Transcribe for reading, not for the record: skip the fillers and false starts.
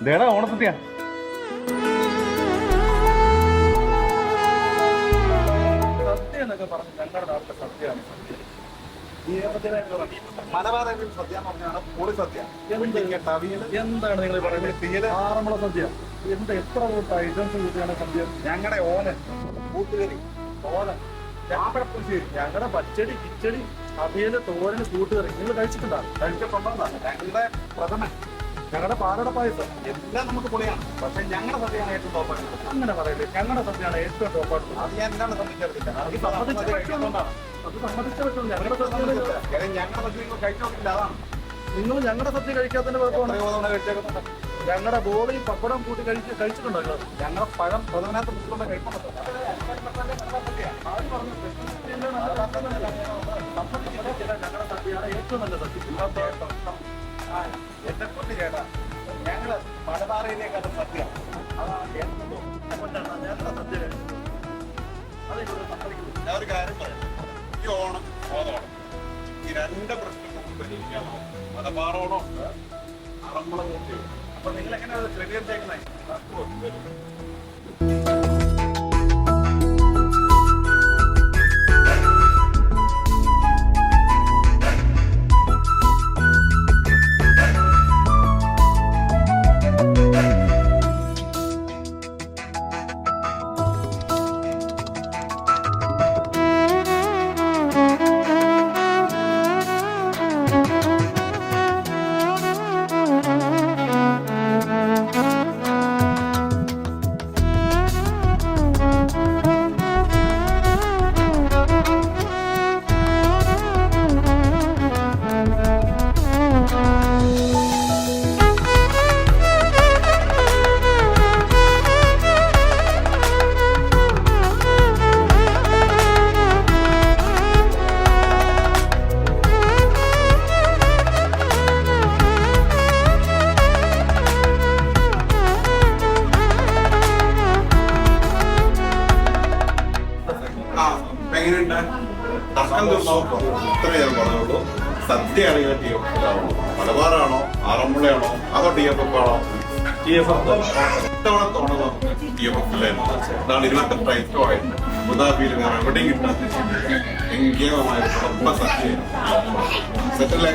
ദേടാ ഓണസദ്യ. സദ്യ എന്നൊക്കെ പറഞ്ഞ് ഞങ്ങളുടെ നാട്ടിലെ സദ്യയാണ് മലബാറിൽ സദ്യ എന്ന് പറഞ്ഞാണ് പൊളി സദ്യ. എന്താണ് നിങ്ങൾ പറയുന്നത്? ആറന്മുള സദ്യ എത്ര ഐറ്റംസ് കൂട്ടിയാണ് സദ്യ? ഞങ്ങളുടെ ഓലൻ, കൂട്ടുകറി, ഓലൻ, ഞങ്ങളുടെ പച്ചടി, കിച്ചടി, അവിയല്, തോരന്, കൂട്ടുകറി നിങ്ങൾ കഴിച്ചിട്ടുണ്ടോ? ഞങ്ങളുടെ പ്രഥമൻ, ഞങ്ങളുടെ പാലട പായസം എല്ലാം നമുക്ക് പൊളിയാണ്. പക്ഷെ ഞങ്ങളുടെ സദ്യയാണ് ഏറ്റവും ടോപ്പായിട്ട്. അങ്ങനെ പറയില്ലേ? ഞങ്ങളുടെ സദ്യയാണ് ഏറ്റവും ടോപ്പായിട്ട്. അത് ഞാൻ എന്താണ് സമ്മതിച്ചറിയില്ല. അത് സമ്മതിച്ച പറ്റും. ഞങ്ങളുടെ സദ്യ ഞങ്ങളുടെ സദ്യ നിങ്ങൾ കഴിച്ചോക്കില്ല. അതാണ് നിങ്ങൾ ഞങ്ങളുടെ സദ്യ കഴിക്കാത്തതിന്റെ കുഴപ്പമാണ്. കഴിച്ചേക്കുന്നുണ്ട്. ഞങ്ങളുടെ ബോളിയും പപ്പടം കൂട്ടി കഴിച്ചിട്ടുണ്ടോ നിങ്ങൾ? ഞങ്ങളുടെ പഴം പ്രഥമനകത്ത് മുട്ടുകൊണ്ട് കഴിക്കുന്നുണ്ട്. ഞങ്ങളുടെ സദ്യയാണ് ഏറ്റവും നല്ല സദ്യ. എന്നെ കൊണ്ട് ചേട്ടാ, ഞങ്ങള് മലബാറിയിലേക്കാണ് സദ്യ. ഞങ്ങളുടെ സദ്യ ഞാൻ ഒരു കാര്യം പറയാം. ഈ ഓണം, ഓണം, ഈ രണ്ട് പ്രശ്നം നമുക്ക് പരിഹരിക്കാമോ? മലബാറോണോ ആറന്മുള കൂട്ടിയോ? അപ്പൊ നിങ്ങൾ എങ്ങനെയാണ് ക്രമീകരിച്ചേക്കുന്നത്? ഇത്രേ ഞാൻ പറഞ്ഞുള്ളൂ. സദ്യയാണെങ്കിൽ TFF മലബാറാണോ ആറന്മുളയാണോ അതോ TFF ആണോ? ഇത്തവണ നമുക്ക് TFF ഇതാണ് 28 ഐറ്റമായിട്ട് അബുദാബിയിൽ വേറെ എവിടെയും കിട്ടാത്ത എങ്കേമമായ സദ്യ സെറ്റല്ലേ.